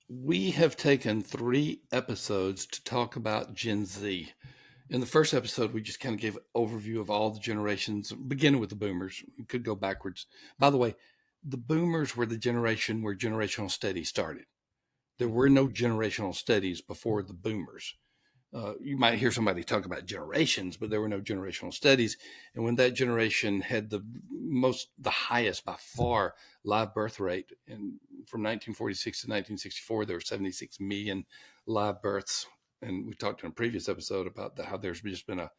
We have taken 3 episodes to talk about Gen Z. In the first episode, we just kind of gave an overview of all the generations, beginning with the boomers. We could go backwards. By the way, the boomers were the generation where generational studies started. There were no generational studies before the boomers. You might hear somebody talk about generations, but there were no generational studies. And when that generation had the highest by far live birth rate, and from 1946 to 1964, there were 76 million live births. And we talked in a previous episode about how there's just been a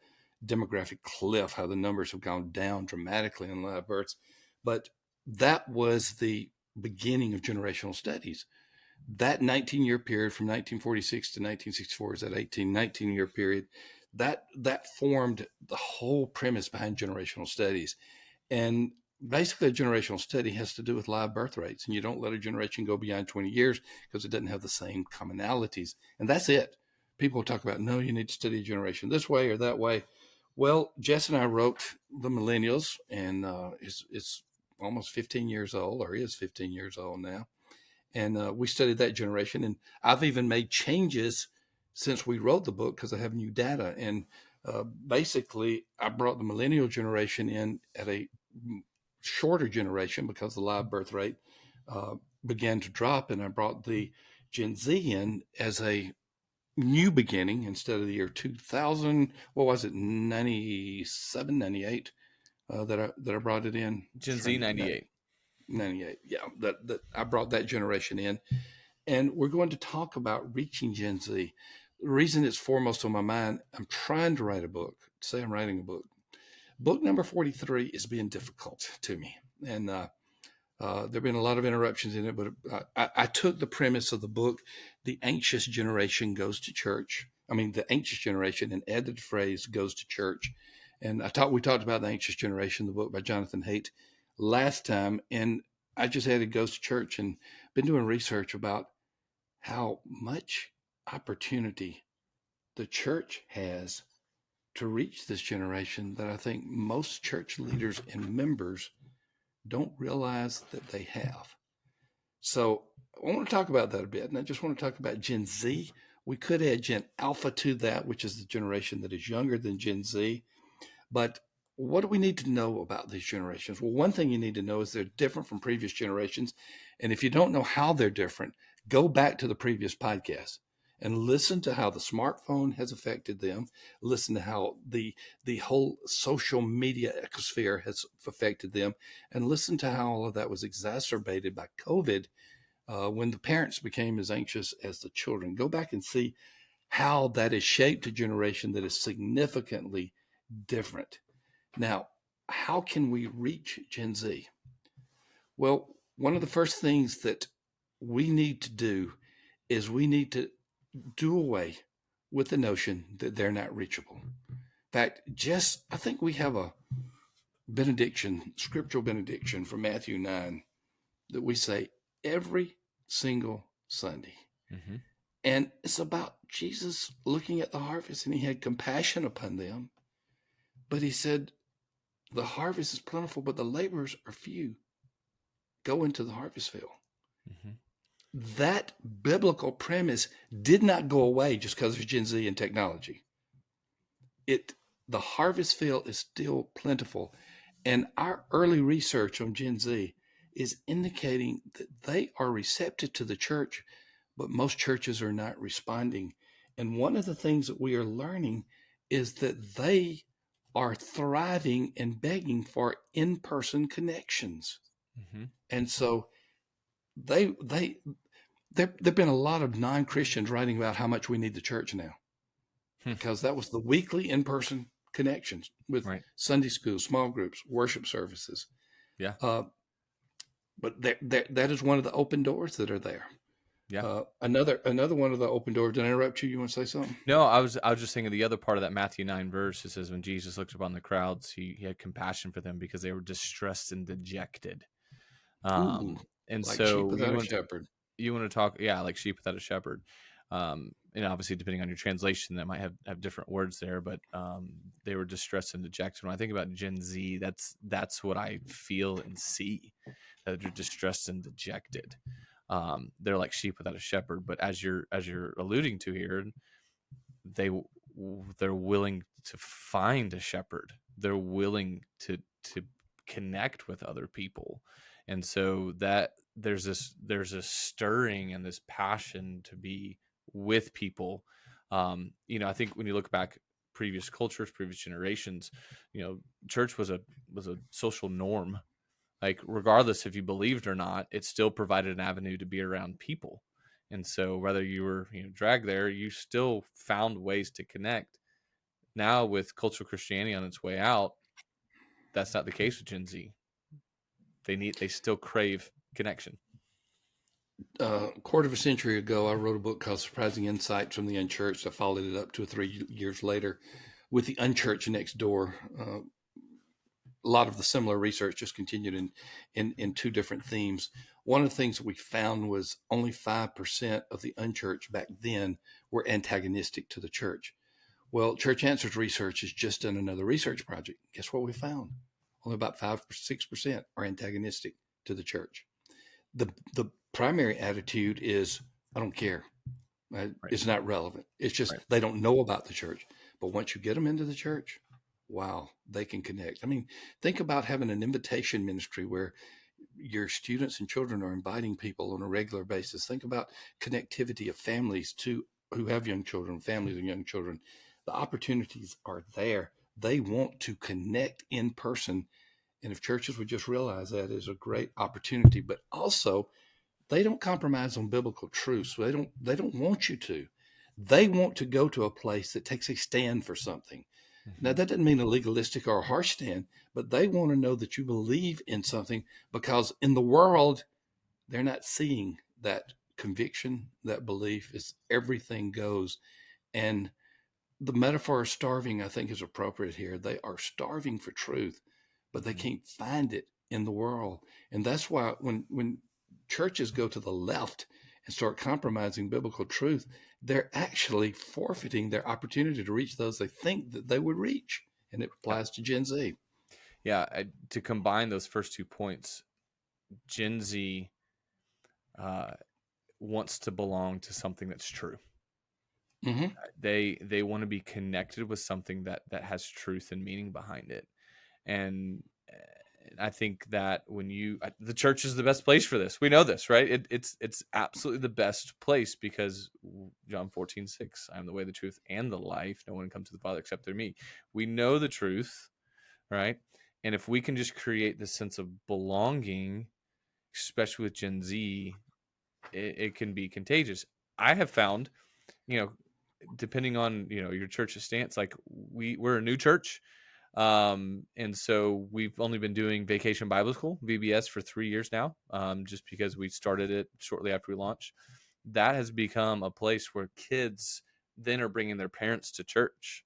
demographic cliff, how the numbers have gone down dramatically in live births. But that was the beginning of generational studies. That 19-year period from 1946 to 1964 is that 19-year period that formed the whole premise behind generational studies. And basically, a generational study has to do with live birth rates, and you don't let a generation go beyond 20 years because it doesn't have the same commonalities, and that's it. People talk about, no, you need to study a generation this way or that way. Well, Jess and I wrote the millennials, and it's almost 15 years old, or is 15 years old now. And we studied that generation. And I've even made changes since we wrote the book because I have new data. And basically, I brought the millennial generation in at a shorter generation because the live birth rate uh, began to drop. And I brought the Gen Z in as a new beginning instead of the year 2000. What was it, 97, 98 that I brought it in? Gen Z 98. 98. Yeah, that I brought that generation in. And we're going to talk about reaching Gen Z. The reason it's foremost on my mind, I'm trying to write a book. Say I'm writing a book. Book number 43 is being difficult to me. And there have been a lot of interruptions in it, but I took the premise of the book, The Anxious Generation Goes to Church. I mean, the anxious generation, and added the phrase goes to church. And we talked about The Anxious Generation, the book by Jonathan Haidt, last time. And I just added goes to church and been doing research about how much opportunity the church has to reach this generation that I think most church leaders and members don't realize that they have. So I want to talk about that a bit. And I just want to talk about Gen Z. We could add Gen Alpha to that, which is the generation that is younger than Gen Z. But what do we need to know about these generations? Well, one thing you need to know is they're different from previous generations. And if you don't know how they're different, go back to the previous podcast and listen to how the smartphone has affected them. Listen to how the whole social media ecosphere has affected them, and listen to how all of that was exacerbated by COVID when the parents became as anxious as the children. Go back and see how that has shaped a generation that is significantly different. Now, how can we reach Gen Z? Well, one of the first things that we need to do is we need to do away with the notion that they're not reachable. In fact, Jess, I think we have a benediction, scriptural benediction from Matthew 9 that we say every single Sunday. Mm-hmm. And it's about Jesus looking at the harvest, and he had compassion upon them. But he said, the harvest is plentiful, but the laborers are few. Go into the harvest field. Mm-hmm. That biblical premise did not go away just because of Gen Z and technology. The harvest field is still plentiful. And our early research on Gen Z is indicating that they are receptive to the church, but most churches are not responding. And one of the things that we are learning is that they are thriving and begging for in-person connections. Mm-hmm. And so there have been a lot of non-Christians writing about how much we need the church now, because that was the weekly in-person connections with Right. Sunday school, small groups, worship services. Yeah. But that is one of the open doors that are there. Yeah. Another one of the open doors. Did I interrupt you? You want to say something? No, I was just thinking the other part of that Matthew 9 verse. It says when Jesus looked upon the crowds, he had compassion for them because they were distressed and dejected. Ooh, And like sheep so without a shepherd. you want to talk, yeah, like sheep without a shepherd. And obviously, depending on your translation, that might have different words there, but they were distressed and dejected. When I think about Gen Z, that's what I feel and see, that they're distressed and dejected. they're like sheep without a shepherd. But as you're alluding to here, they they're willing to find a shepherd. They're willing to connect with other people, and so that there's a stirring and this passion to be with people. I think when you look back previous cultures, previous generations, church was a social norm. Like regardless if you believed or not, it still provided an avenue to be around people. And so whether you were dragged there, you still found ways to connect. Now with cultural Christianity on its way out, that's not the case with Gen Z. They still crave connection. A quarter of a century ago, I wrote a book called Surprising Insights from the Unchurched. I followed it up 2 or 3 years later with the Unchurched Next Door. A lot of the similar research just continued in two different themes. One of the things that we found was only 5% of the unchurched back then were antagonistic to the church. Well, Church Answers Research has just done another research project. Guess what we found? Only about 5 or 6% are antagonistic to the church. The primary attitude is, I don't care. Right? Right. It's not relevant. It's just Right. they don't know about the church. But once you get them into the church, wow, they can connect. I mean, think about having an invitation ministry where your students and children are inviting people on a regular basis. Think about connectivity of families to who have young children, families and young children. The opportunities are there. They want to connect in person. And if churches would just realize that is a great opportunity, but also they don't compromise on biblical truths. So they don't want you to. They want to go to a place that takes a stand for something. Now, Mm-hmm. that doesn't mean a legalistic or a harsh stand, but they want to know that you believe in something because in the world, they're not seeing that conviction, that belief is everything goes. And the metaphor of starving, I think, is appropriate here. They are starving for truth, but they Mm-hmm. can't find it in the world. And that's why when churches go to the left and start compromising biblical truth, they're actually forfeiting their opportunity to reach those they think that they would reach. And it Yeah. applies to Gen Z. Yeah. To combine those first 2 points, Gen Z uh, wants to belong to something that's true. Mm-hmm. They want to be connected with something that has truth and meaning behind it. And I think that the church is the best place for this. We know this, right? It's absolutely the best place because John 14:6, I am the way, the truth, and the life. No one comes to the Father except through me. We know the truth, right? And if we can just create this sense of belonging, especially with Gen Z, it can be contagious. I have found, you know, depending on your church's stance, like we're a new church, and so we've only been doing Vacation Bible School VBS for 3 years now, just because we started it shortly after we launched. That has become a place where kids then are bringing their parents to church.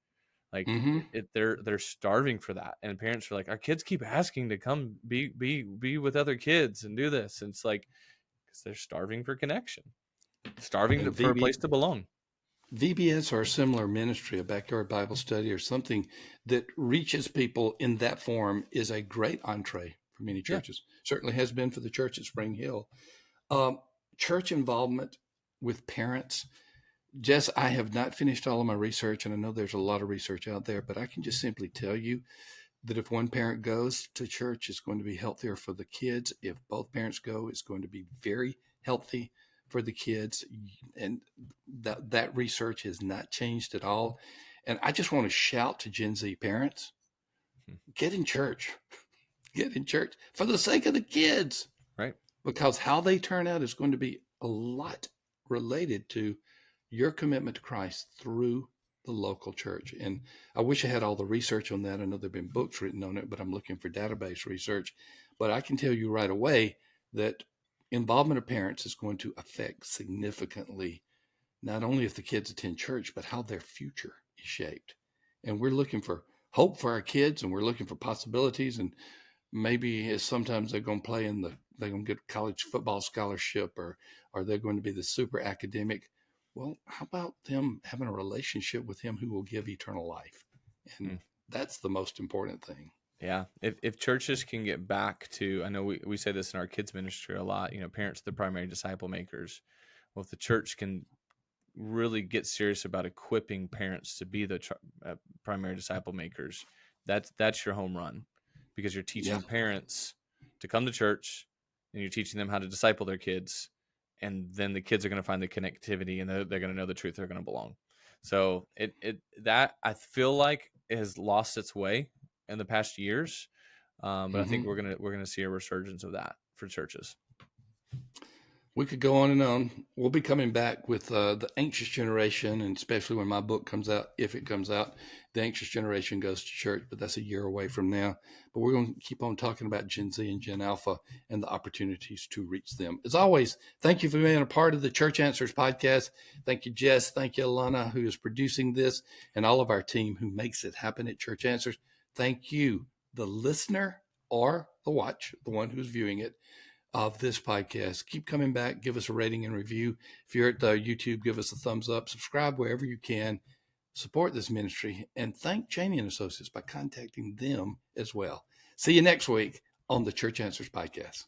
Like Mm-hmm. they're starving for that, and parents are like, our kids keep asking to come be with other kids and do this, and it's like because they're starving for connection, starving And for a place to belong. VBS or a similar ministry, a backyard Bible study or something that reaches people in that form is a great entree for many Yeah. churches. Certainly has been for the church at Spring Hill. Um, Church involvement with parents. Jess, I have not finished all of my research, and I know there's a lot of research out there, but I can just simply tell you that if one parent goes to church, it's going to be healthier for the kids. If both parents go, it's going to be very healthy for the kids. And that research has not changed at all. And I just want to shout to Gen Z parents, Hmm. get in church, get in church for the sake of the kids, Right. because how they turn out is going to be a lot related to your commitment to Christ through the local church. And I wish I had all the research on that. I know there have been books written on it, but I'm looking for database research. But I can tell you right away that involvement of parents is going to affect significantly not only if the kids attend church, but how their future is shaped. And we're looking for hope for our kids, and we're looking for possibilities. And maybe sometimes they're going to play they're going to get a college football scholarship, or they're going to be the super academic. Well, how about them having a relationship with him who will give eternal life? And Hmm. that's the most important thing. Yeah. If churches can get back to, I know we say this in our kids ministry a lot, parents are the primary disciple makers. Well, if the church can really get serious about equipping parents to be the primary disciple makers, that's your home run, because you're Yeah. teaching parents to come to church, and you're teaching them how to disciple their kids, and then the kids are going to find the connectivity, and they're going to know the truth. They're going to belong. So that I feel like it has lost its way in the past years, but I think Hmm. we're gonna see a resurgence of that for churches. We could go on and on. We'll be coming back with the anxious generation, and especially when my book comes out, if it comes out, the anxious generation goes to church, but that's a year away from now. But we're going to keep on talking about Gen Z and Gen Alpha and the opportunities to reach them. As always, thank you for being a part of the Church Answers podcast. Thank you, Jess. Thank you, Alana, who is producing this, and all of our team who makes it happen at Church Answers. Thank you, the listener or the watch, the one who's viewing it, of this podcast. Keep coming back. Give us a rating and review. If you're at the YouTube, give us a thumbs up. Subscribe wherever you can. Support this ministry, and thank Cheney and Associates by contacting them as well. See you next week on the Church Answers podcast.